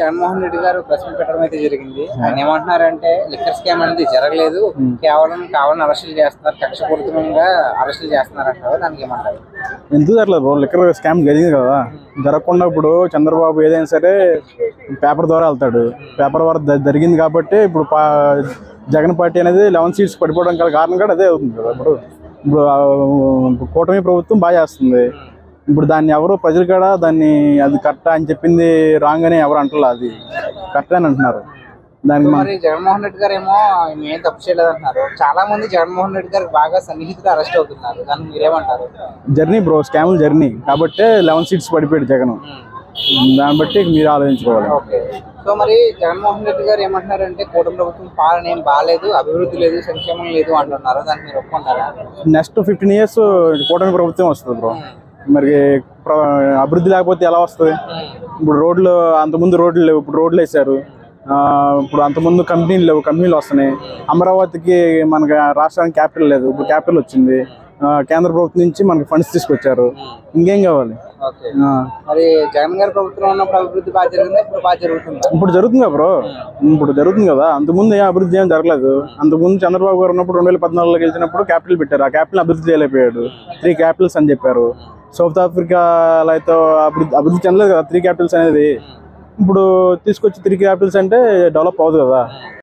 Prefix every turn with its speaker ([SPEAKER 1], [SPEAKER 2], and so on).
[SPEAKER 1] జగన్మోహన్ రెడ్డి గారు press meet పెట్టడం అయితే జరిగింది. ఆయన ఏమంటున్నారంటే లిక్కర్ స్కామ్ అనేది జరగలేదు, కేవలం కావాలని అరెస్టులు చేస్తున్నారు, కక్షపూరితంగా అరెస్టులు చేస్తున్నారు అంటారు. దానికి ఏమంటారు?
[SPEAKER 2] ఎందుకు జరగలేదు బ్రో, లిక్కర్ స్కామ్ జరిగింది కదా. జరగకుండా ఇప్పుడు చంద్రబాబు ఏదైనా సరే పేపర్ ద్వారా వెళ్తాడు, పేపర్ ద్వారా జరిగింది కాబట్టి ఇప్పుడు జగన్ పార్టీ అనేది 11 సీట్స్ పడిపోవడం గల కారణం కూడా అదే అవుతుంది కదా. ఇప్పుడు కూటమి ప్రభుత్వం బాగా చేస్తుంది. ఇప్పుడు దాన్ని ఎవరు ప్రజలు కూడా దాన్ని అది కరెక్ట్ అని చెప్పింది రాంగ్ అని ఎవరు అంటారు, అది కరెక్ట్ అని అంటున్నారు. దానికి
[SPEAKER 1] మరి జగన్మోహన్ రెడ్డి గారు ఏమో ఏం తప్పు చేయలేదు అంటున్నారు. చాలా మంది జగన్మోహన్ రెడ్డి గారు బాగా సన్నిహితులు అరెస్ట్ అవుతున్నారు. దానికి మీరేమంటారు?
[SPEAKER 2] జర్నీ బ్రో, స్కామ్ జర్నీ కాబట్టి 11 సీట్స్ పడిపోయాడు జగన్. దాన్ని బట్టి మీరు ఆలోచించుకోవాలి.
[SPEAKER 1] సో మరి జగన్మోహన్ రెడ్డి గారు ఏమంటున్నారంటే కూటమి ప్రభుత్వం పాలన ఏం బాగాలేదు, అభివృద్ధి లేదు, సంక్షేమం లేదు అంటున్నారు. దాన్ని మీరు ఒప్పుకుంటారా?
[SPEAKER 2] నెక్స్ట్ 15 years కూటమి ప్రభుత్వం వస్తుంది బ్రో. మరి అభివృద్ధి లేకపోతే ఎలా వస్తుంది? ఇప్పుడు రోడ్లు అంతకుముందు రోడ్లు లేవు, ఇప్పుడు రోడ్లు వేసారు. ఇప్పుడు అంతకుముందు కంపెనీలు లేవు, కంపెనీలు వస్తున్నాయి. అమరావతికి మనకి రాష్ట్రానికి క్యాపిటల్ లేదు, ఇప్పుడు క్యాపిటల్ వచ్చింది. కేంద్ర ప్రభుత్వం నుంచి మనకి ఫండ్స్ తీసుకొచ్చారు. ఇంకేం కావాలి?
[SPEAKER 1] మరి జగన్ గారి ప్రభుత్వం ఉన్నప్పుడు అభివృద్ధి బాగా జరిగింది, ఇప్పుడు బాగా జరుగుతుంది.
[SPEAKER 2] ఇప్పుడు జరుగుతుంది కదా బ్రో, ఇప్పుడు జరుగుతుంది కదా. అంతకుముందు ఏం అభివృద్ధి ఏం జరగలేదు. అంతకుముందు చంద్రబాబు గారు ఉన్నప్పుడు 2014లో గెలిచినప్పుడు క్యాపిటల్ పెట్టారు, ఆ క్యాపిటల్ అభివృద్ధి చేయలేకపోయాడు. 3 capitals అని చెప్పారు. సౌత్ ఆఫ్రికాలో అయితే అభివృద్ధి చెందలేదు కదా 3 capitals అనేది. ఇప్పుడు తీసుకొచ్చి 3 capitals అంటే డెవలప్ అవ్వదు కదా.